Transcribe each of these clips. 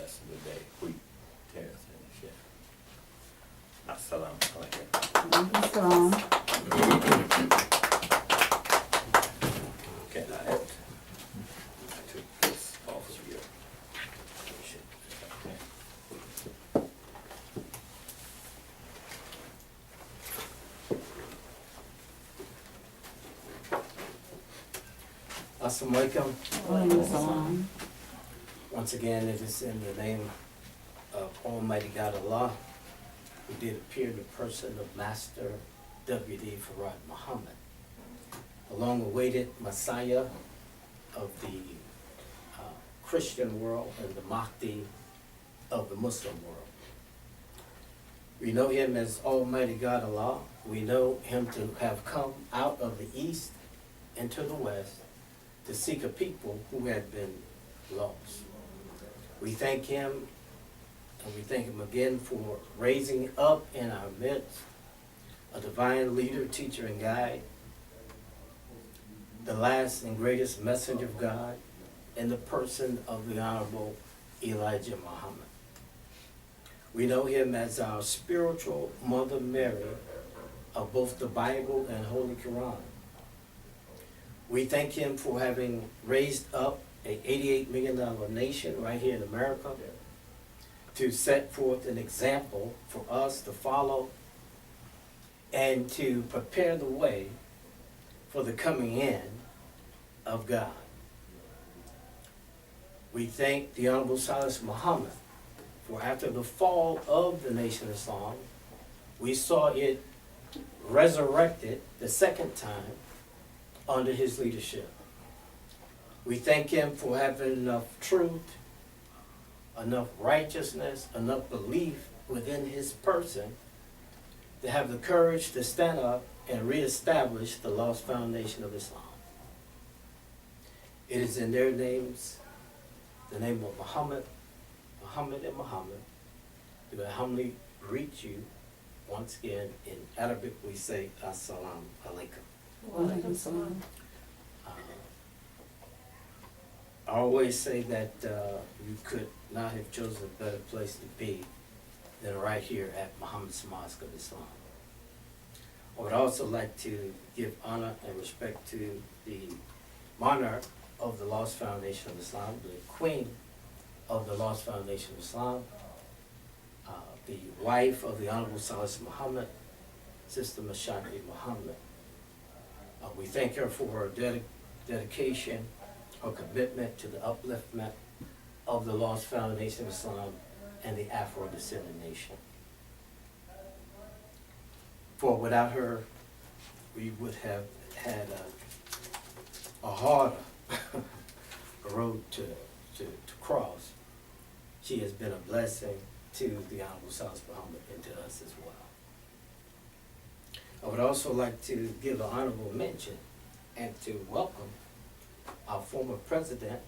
rest of the day. Wheat, tares, and shit. Assalamu alaikum. Salam. Okay, I took this off of your shit. Okay. Assalamu alaikum. Walaikum salam. Once again, it is in the name of Almighty God Allah, who did appear in the person of Master W.D. Farad Muhammad, the long-awaited Messiah of the Christian world and the Mahdi of the Muslim world. We know him as Almighty God Allah. We know him to have come out of the east into the west to seek a people who had been lost. We thank him, and we thank him again for raising up in our midst a divine leader, teacher, and guide, the last and greatest messenger of God, in the person of the Honorable Elijah Muhammad. We know him as our spiritual Mother Mary of both the Bible and Holy Quran. We thank him for having raised up an $88 million nation right here in America to set forth an example for us to follow and to prepare the way for the coming in of God. We thank the Honorable Silis Muhammad for, after the fall of the Nation of Islam, we saw it resurrected the second time under his leadership. We thank him for having enough truth, enough righteousness, enough belief within his person to have the courage to stand up and reestablish the lost foundation of Islam. It is in their names, the name of Muhammad, and Muhammad, do I humbly greet you once again. In Arabic we say Assalamu alaikum. Walaikum salam. I always say that you could not have chosen a better place to be than right here at Muhammad's Mosque of Islam. I would also like to give honor and respect to the monarch of the Lost Foundation of Islam, the Queen of the Lost Foundation of Islam, the wife of the Honorable Silis Muhammad, Sister Mashaki Muhammad. We thank her for her dedication, her commitment to the upliftment of the Lost Foundation of Islam and the Afrodescendant Nation. For without her, we would have had a harder road to cross. She has been a blessing to the Honorable Silis Muhammad and to us as well. I would also like to give an honorable mention and to welcome our former president,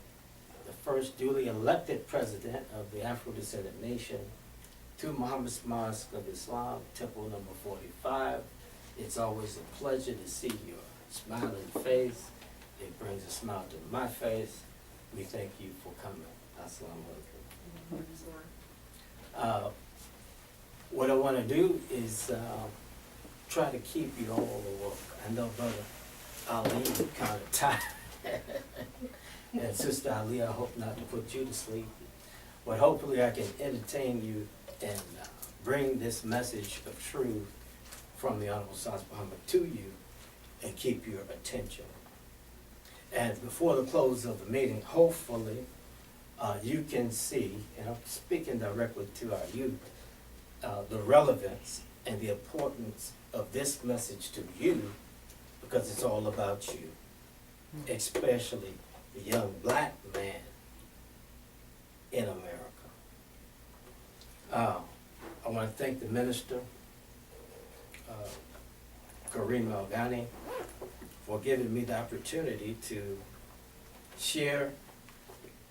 the first duly elected president of the Afro-Descendant Nation, to Muhammad's Mosque of Islam, Temple number 45. It's always a pleasure to see your smiling face. It brings a smile to my face. We thank you for coming. Assalamu alaikum. What I want to do is try to keep you all awake. I know Brother Ali kind of tired. And Sister Ali, I hope not to put you to sleep. But hopefully I can entertain you and bring this message of truth from the Honorable Silis Muhammad to you and keep your attention. And before the close of the meeting, hopefully you can see, and I'm speaking directly to our youth, the relevance and the importance of this message to you, because it's all about you, especially the young black man in America. I want to thank the minister, Kareem Al-Ghani, for giving me the opportunity to share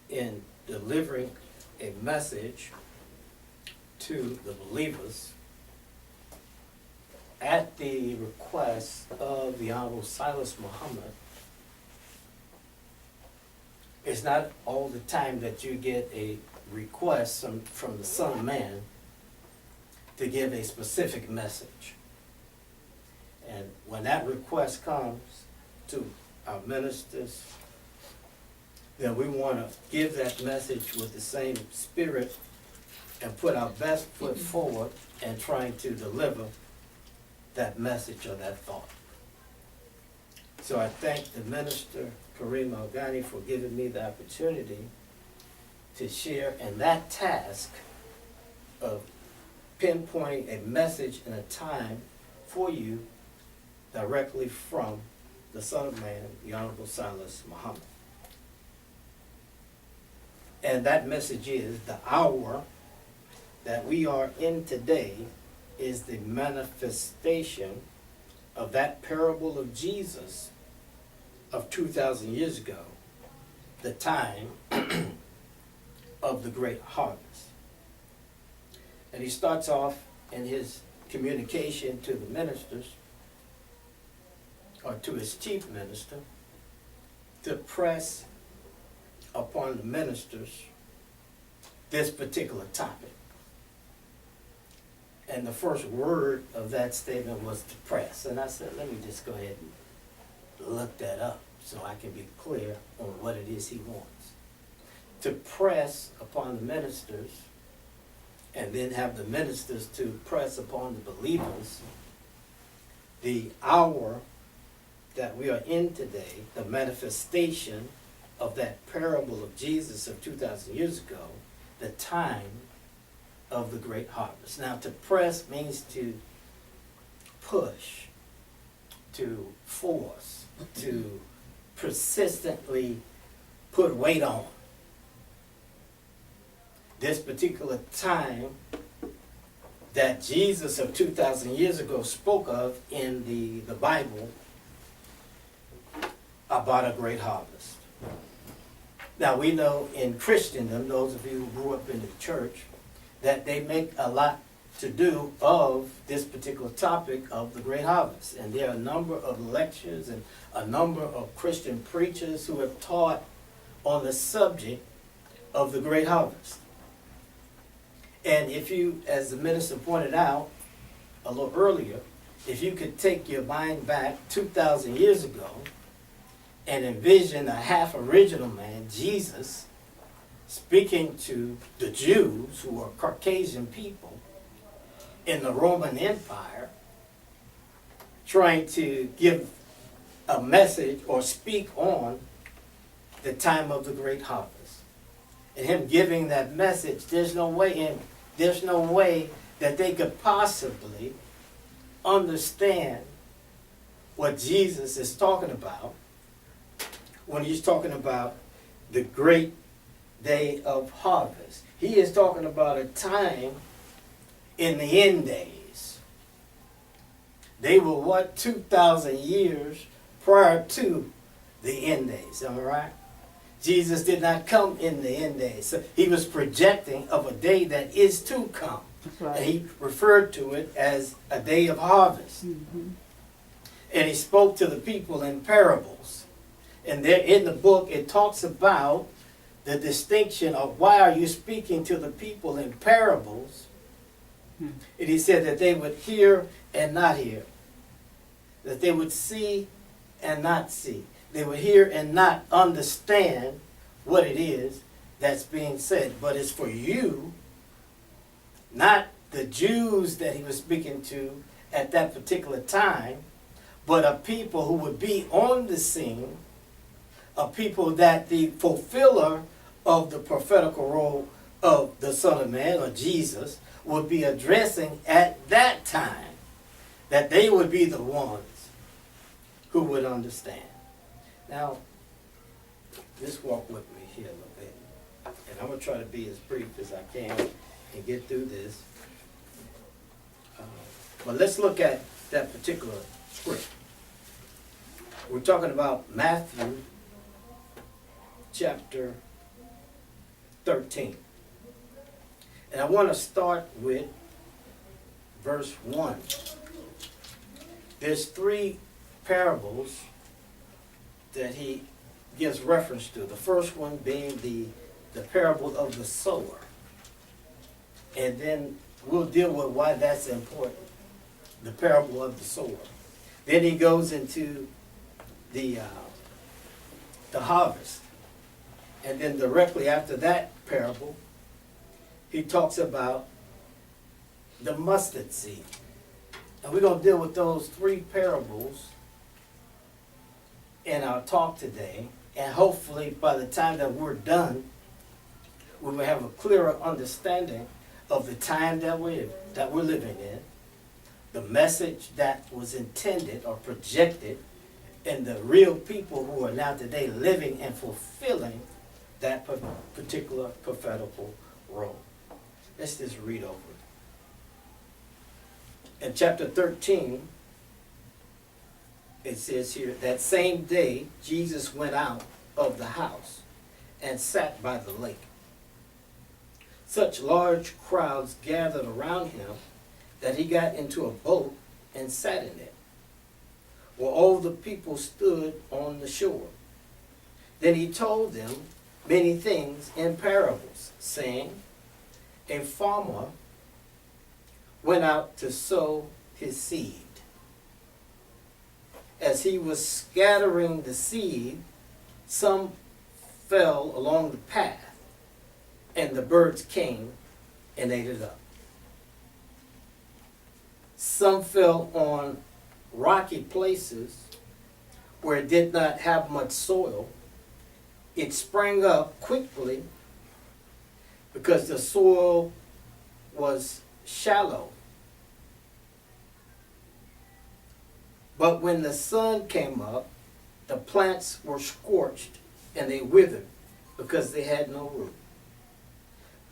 in delivering a message to the believers at the request of the Honorable Silis Muhammad. It's not all the time that you get a request from the Son of Man to give a specific message. And when that request comes to our ministers, then we want to give that message with the same spirit and put our best foot forward in trying to deliver that message or that thought. So I thank the minister, Kareem Al-Ghani, for giving me the opportunity to share in that task of pinpointing a message and a time for you directly from the Son of Man, the Honorable Silis Muhammad. And that message is the hour that we are in today is the manifestation of that parable of Jesus of 2,000 years ago, the time of the great harvest. And he starts off in his communication to the ministers, or to his chief minister, to press upon the ministers this particular topic. And the first word of that statement was to press. And I said, let me just go ahead and look that up so I can be clear on what it is he wants. To press upon the ministers, and then have the ministers to press upon the believers, the hour that we are in today, the manifestation of that parable of Jesus of 2,000 years ago, the time of the great harvest. Now, to press means to push, to force, to persistently put weight on. This particular time that Jesus of 2,000 years ago spoke of in the Bible about a great harvest. Now, we know in Christendom, those of you who grew up in the church, that they make a lot to do of this particular topic of the great harvest. And there are a number of lectures and a number of Christian preachers who have taught on the subject of the great harvest. And if you, as the minister pointed out a little earlier, if you could take your mind back 2,000 years ago and envision a half original man, Jesus, speaking to the Jews, who are Caucasian people in the Roman Empire, trying to give a message or speak on the time of the great harvest. And him giving that message, there's no way that they could possibly understand what Jesus is talking about when he's talking about the great day of harvest. He is talking about a time in the end days. They were what, 2,000 years prior to the end days, am I right? Jesus did not come in the end days. So he was projecting of a day that is to come. That's right. And he referred to it as a day of harvest. Mm-hmm. And he spoke to the people in parables. And there in the book it talks about the distinction of why are you speaking to the people in parables. And he said that they would hear and not hear. That they would see and not see. They would hear and not understand what it is that's being said. But it's for you, not the Jews that he was speaking to at that particular time, but a people who would be on the scene, a people that the fulfiller of the prophetical role of the Son of Man, or Jesus, would be addressing at that time, that they would be the ones who would understand. Now, just walk with me here a little bit. And I'm going to try to be as brief as I can and get through this. But let's look at that particular script. We're talking about Matthew chapter 13. And I want to start with verse 1. There's 3 parables that he gives reference to. The first one being the the parable of the sower. And then we'll deal with why that's important, the parable of the sower. Then he goes into the harvest. And then directly after that parable, he talks about the mustard seed. And we're going to deal with those three parables in our talk today. And hopefully by the time that we're done, we will have a clearer understanding of the time that we're living in, the message that was intended or projected, and the real people who are now today living and fulfilling that particular prophetical role. Let's just read over it. In chapter 13, it says here, that same day Jesus went out of the house and sat by the lake. Such large crowds gathered around him that he got into a boat and sat in it, while all the people stood on the shore. Then he told them many things in parables, saying, a farmer went out to sow his seed. As he was scattering the seed, some fell along the path, and the birds came and ate it up. Some fell on rocky places where it did not have much soil. It sprang up quickly because the soil was shallow. But when the sun came up, the plants were scorched and they withered because they had no root.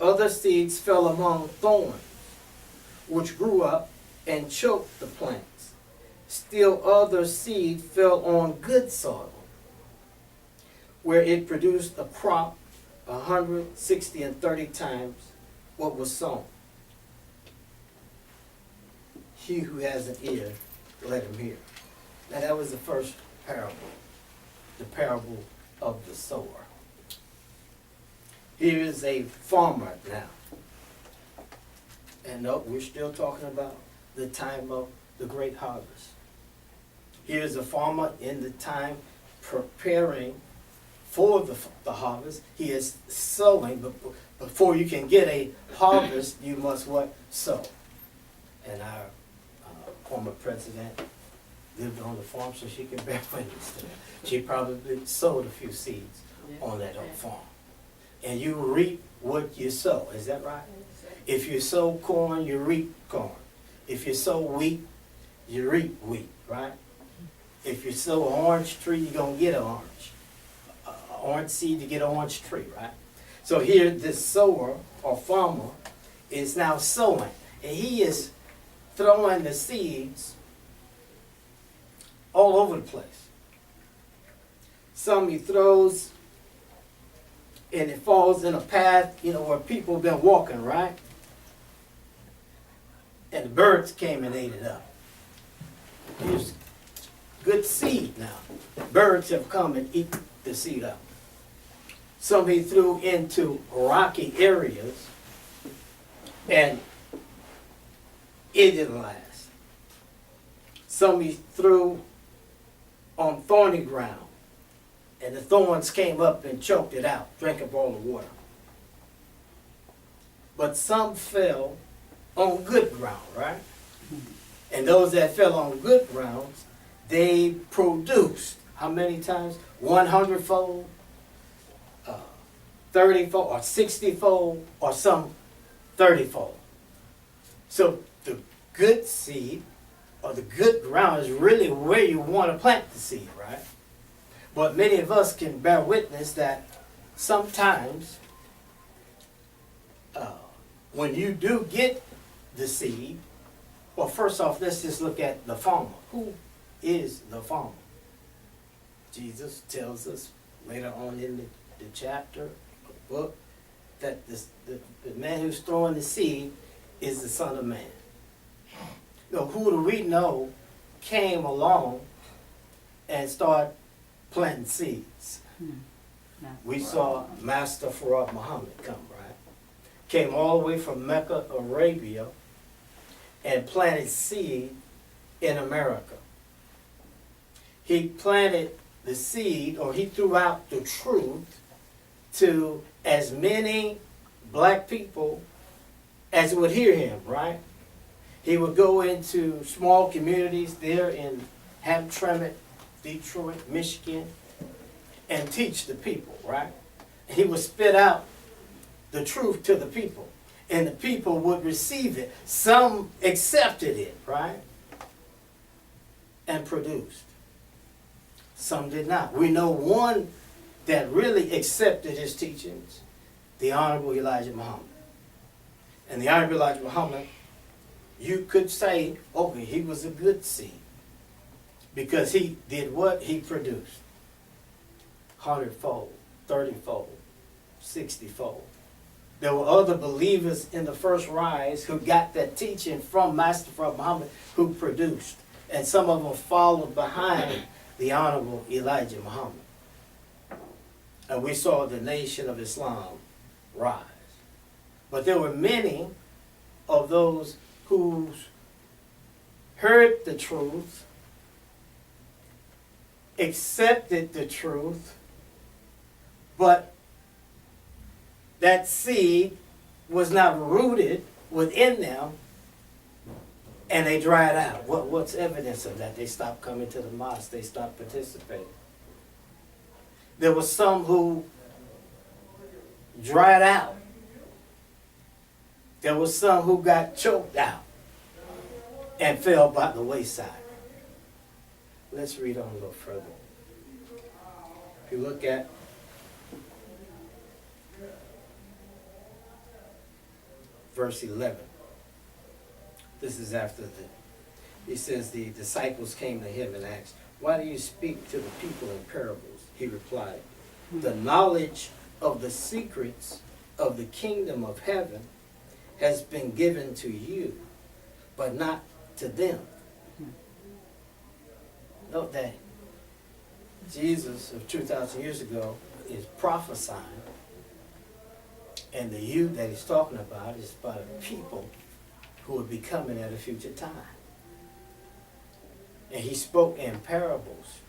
Other seeds fell among thorns, which grew up and choked the plants. Still other seed fell on good soil, where it produced a crop 100, 60, and 30 times what was sown. He who has an ear, let him hear. Now that was the first parable, the parable of the sower. Here is a farmer now. And no, we're still talking about the time of the great harvest. Here's a farmer in the time preparing for the harvest. He is sowing, but before you can get a harvest, you must what? Sow. And our former president lived on the farm, so she can bear witness to that. She probably sowed a few seeds on that old farm. And you reap what you sow, is that right? If you sow corn, you reap corn. If you sow wheat, you reap wheat, right? If you sow an orange tree, you're going to get an orange. Orange seed, you get an orange tree, right? So here, this sower or farmer is now sowing. And he is throwing the seeds all over the place. Some he throws and it falls in a path, where people have been walking, right? And the birds came and ate it up. Here's good seed now. Birds have come and eat the seed up. Some he threw into rocky areas and it didn't last. Some he threw on thorny ground and the thorns came up and choked it out, drank up all the water. But some fell on good ground, right? And those that fell on good grounds, they produced how many times? 100-fold, 30-fold, or 60-fold, or some 30-fold. So the good seed, or the good ground, is really where you want to plant the seed, right? But many of us can bear witness that sometimes when you do get the seed, well, first off, let's just look at the farmer. Who is the farmer? Jesus tells us later on in the chapter, the book, that the man who's throwing the seed is the Son of Man. Who do we know came along and started planting seeds? We saw Master Farad Muhammad come, right? Came all the way from Mecca, Arabia, and planted seed in America. He planted the seed, or he threw out the truth to as many black people as would hear him, right? He would go into small communities there in Hamtramck, Detroit, Michigan, and teach the people, right? He would spit out the truth to the people, and the people would receive it. Some accepted it, right? And produced. Some did not. We know one that really accepted his teachings, the Honorable Elijah Muhammad. And the Honorable Elijah Muhammad, you could say, okay, he was a good seed, because he did what? He produced. 100-fold, 30-fold, 60-fold. There were other believers in the first rise who got that teaching from Master Prophet Muhammad, who produced. And some of them followed behind the Honorable Elijah Muhammad. And we saw the nation of Islam rise. But there were many of those who heard the truth, accepted the truth, but that seed was not rooted within them, and they dried out. What's evidence of that? They stopped coming to the mosque. They stopped participating. There were some who dried out. There were some who got choked out and fell by the wayside. Let's read on a little further. If you look at verse 11. This is after he says, the disciples came to him and asked, "Why do you speak to the people in parables?" He replied, "The knowledge of the secrets of the kingdom of heaven has been given to you, but not to them." Note that Jesus of 2,000 years ago is prophesying, and the you that he's talking about is about a people who will be coming at a future time. And he spoke in parables.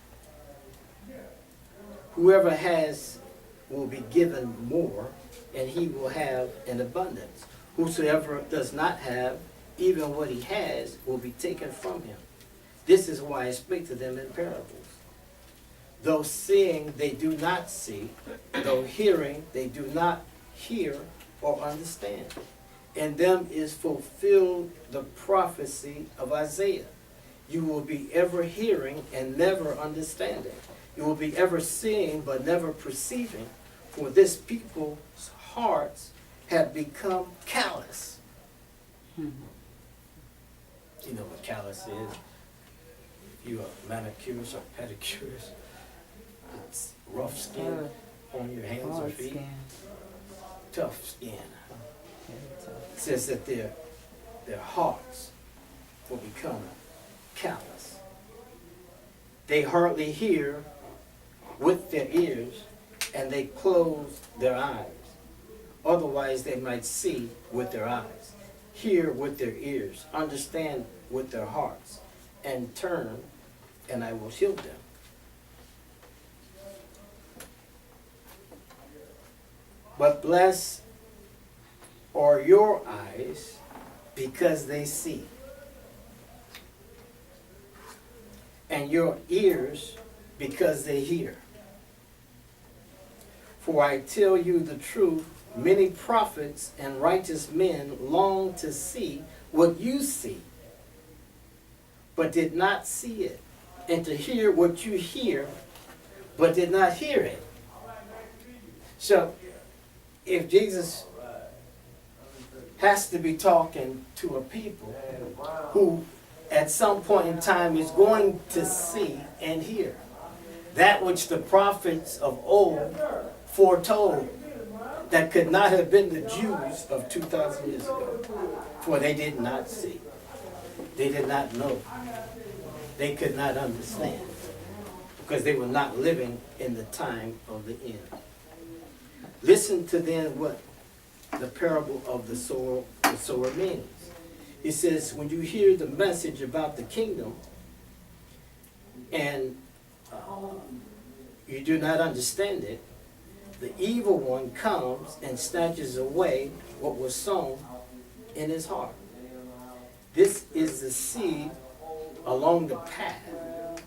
Whoever has will be given more, and he will have an abundance. Whosoever does not have, even what he has will be taken from him. This is why I speak to them in parables. Though seeing, they do not see. Though hearing, they do not hear or understand. In them is fulfilled the prophecy of Isaiah. You will be ever hearing and never understanding. You will be ever seeing but never perceiving. For this people's hearts have become callous. You know what callous is? If you are manicurist or pedicurist, it's rough skin on your hands or feet. Skin. Tough skin. It says that their hearts will become callous. They hardly hear with their ears, and they close their eyes. Otherwise they might see with their eyes, hear with their ears, understand with their hearts, and turn, and I will heal them. But blessed are your eyes because they see, and your ears because they hear. For I tell you the truth, many prophets and righteous men long to see what you see, but did not see it, and to hear what you hear, but did not hear it. So, if Jesus has to be talking to a people who at some point in time is going to see and hear that which the prophets of old foretold, that could not have been the Jews of 2,000 years ago, for they did not see, they did not know, they could not understand, because they were not living in the time of the end. Listen to then what the parable of the sower means. It says, when you hear the message about the kingdom and you do not understand it, the evil one comes and snatches away what was sown in his heart. This is the seed along the path.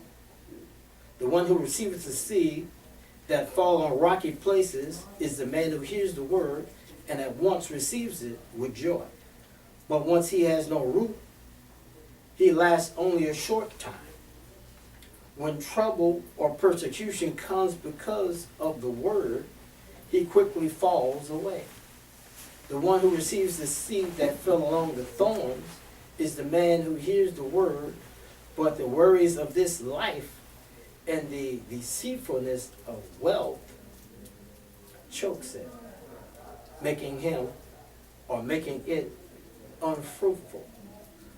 The one who receives the seed that fall on rocky places is the man who hears the word and at once receives it with joy. But once he has no root, he lasts only a short time. When trouble or persecution comes because of the word, he quickly falls away. The one who receives the seed that fell along the thorns is the man who hears the word, but the worries of this life and the deceitfulness of wealth chokes it, making it unfruitful.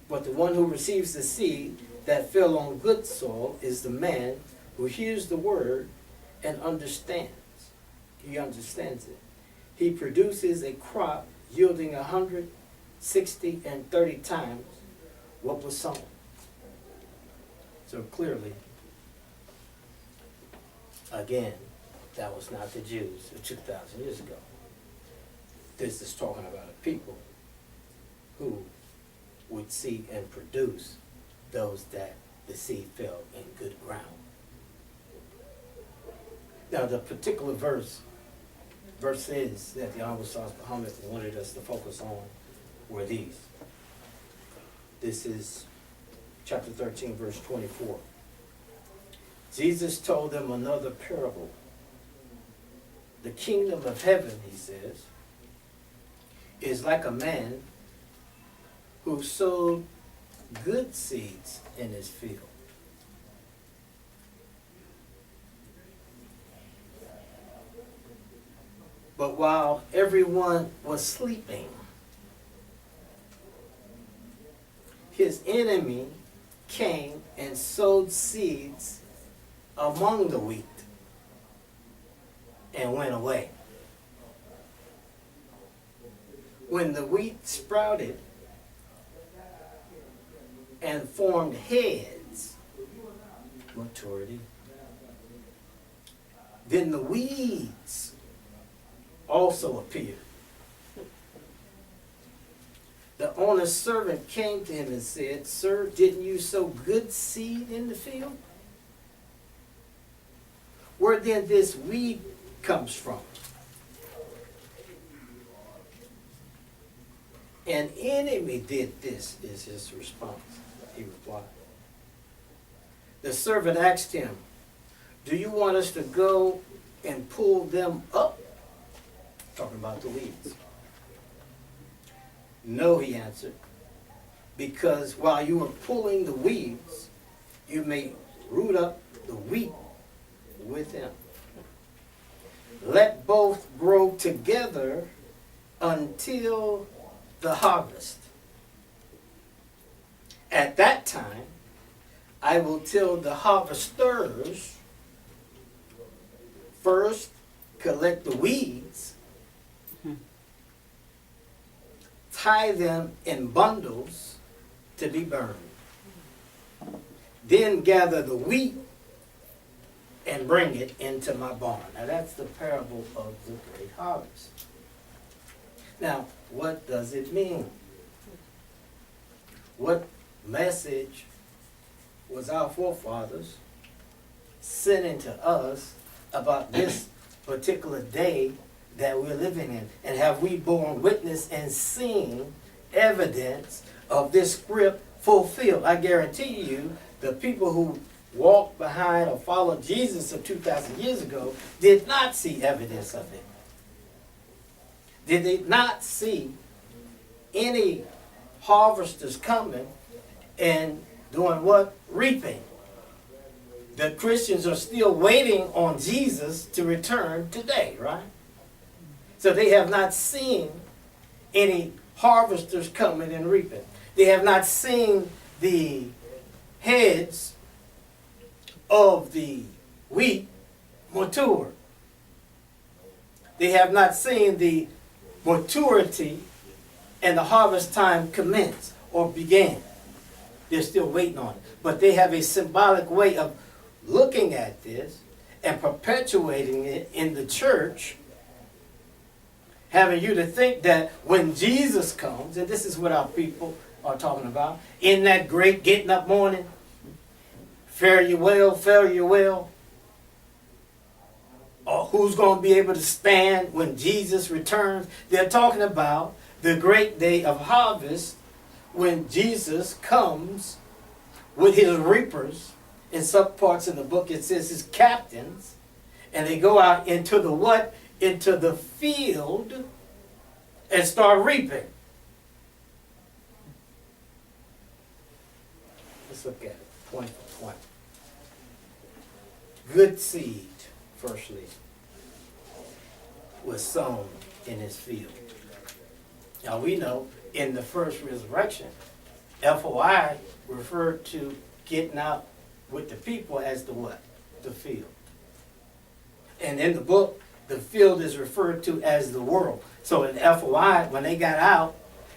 But the one who receives the seed that fell on good soil is the man who hears the word and understands. He understands it. He produces a crop yielding 100, 60, and 30 times what was sown. So clearly, again, that was not the Jews of 2,000 years ago. This is talking about a people who would see and produce those that the seed fell in good ground. Now, the particular verses that the Honorable Silis Muhammad wanted us to focus on were these. This is chapter 13, verse 24. Jesus told them another parable. The kingdom of heaven, he says, is like a man who sowed good seeds in his field. But while everyone was sleeping, his enemy came and sowed seeds among the wheat and went away. When the wheat sprouted and formed heads, maturity, then the weeds also appeared. The owner's servant came to him and said, "Sir, didn't you sow good seed in the field? Where then this weed comes from?" "An enemy did this," is his response. He replied. The servant asked him, "Do you want us to go and pull them up?" Talking about the weeds. "No," he answered, "because while you are pulling the weeds, you may root up the wheat with him. Let both grow together until the harvest. At that time, I will tell the harvesters, first collect the weeds, tie them in bundles to be burned. Then gather the wheat and bring it into my barn." Now that's the parable of the great harvest. Now, what does it mean? What message was our forefathers sending to us about this particular day that we're living in? And have we borne witness and seen evidence of this script fulfilled? I guarantee you, the people who walked behind or followed Jesus of 2,000 years ago did not see evidence of it. Did they not see any harvesters coming and doing what? Reaping. The Christians are still waiting on Jesus to return today, right? So they have not seen any harvesters coming and reaping. They have not seen the heads of the wheat mature. They have not seen the maturity and the harvest time commence or began. They're still waiting on it. But they have a symbolic way of looking at this and perpetuating it in the church, having you to think that when Jesus comes, and this is what our people are talking about, in that great getting up morning, fare you well, or who's going to be able to stand when Jesus returns. They're talking about the great day of harvest when Jesus comes with his reapers. In some parts in the book it says his captains, and they go out into the what? Into the field and start reaping. Let's look at it point for point. Good seed, firstly, was sown in his field. Now we know in the first resurrection, FOI referred to getting out with the people as the what? The field. And in the book, the field is referred to as the world. So in FOI, when they got out,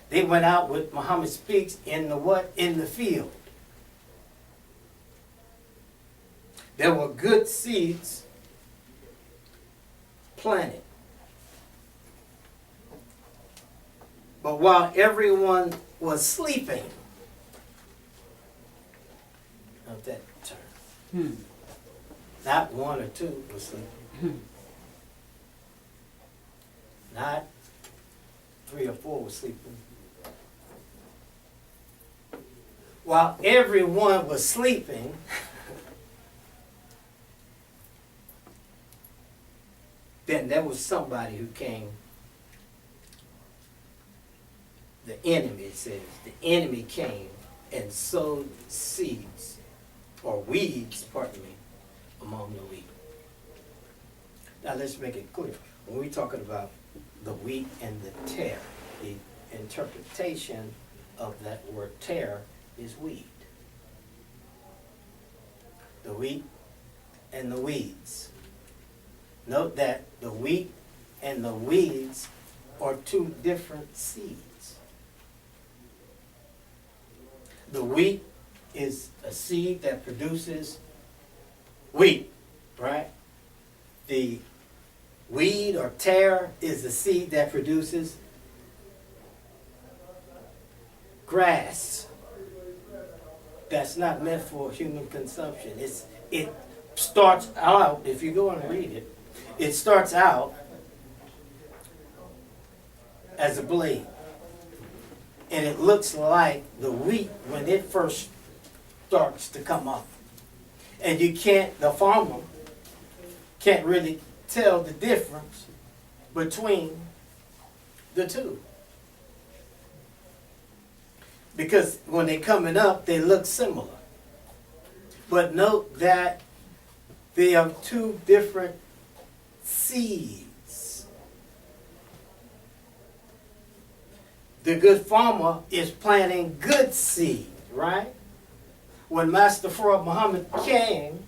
they went out with Muhammad speaks in the what? In the field. There were good seeds planted. But while everyone was sleeping, of that term, not one or two was sleeping. Not 3 or 4 was sleeping. While everyone was sleeping, then there was somebody who came. The enemy, it says, the enemy came and sowed seeds, or weeds, pardon me, among the wheat. Now let's make it clear. When we're talking about the wheat and the tare, the interpretation of that word tare is weed. The wheat and the weeds. Note that the wheat and the weeds are 2 different seeds. The wheat is a seed that produces wheat, right? The weed or tare is a seed that produces grass. That's not meant for human consumption. It starts out, if you go and read it, it starts out as a blade. And it looks like the wheat when it first starts to come up. And the farmer can't really tell the difference between the two. Because when they're coming up, they look similar. But note that they are 2 different seeds. The good farmer is planting good seed, right? When Master Prophet Muhammad came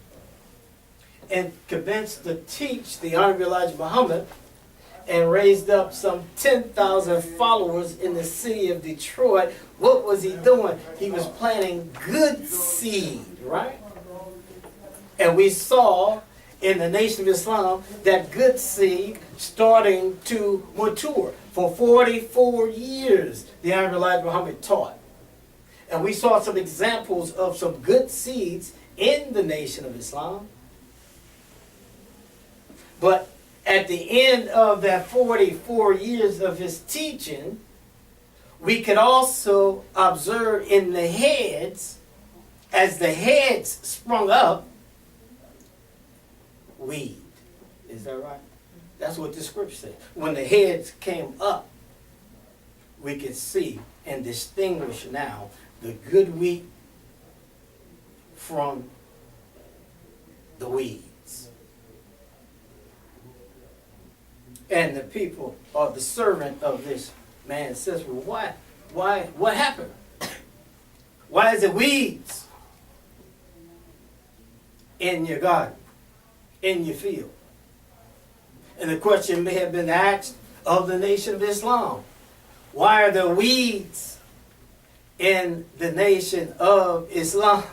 and commenced to teach the Honorable Elijah Muhammad and raised up some 10,000 followers in the city of Detroit, what was he doing? He was planting good seed, right? And we saw in the Nation of Islam that good seed starting to mature. For 44 years, the Honorable Elijah Muhammad taught. And we saw some examples of some good seeds in the Nation of Islam. But at the end of that 44 years of his teaching, we could also observe in the heads, as the heads sprung up, weed. Is that right? That's what the scripture says. When the heads came up, we could see and distinguish now the good wheat from the weeds. And the people or the servant of this man says, well, what happened? Why is it weeds in your garden, in your field? And the question may have been asked of the Nation of Islam. Why are there weeds in the Nation of Islam?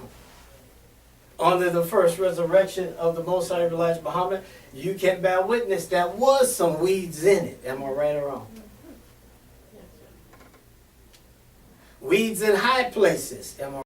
Under the first resurrection of the Most High Elijah Muhammad, you can bear witness that was some weeds in it. Am I right or wrong? Weeds in high places. Am I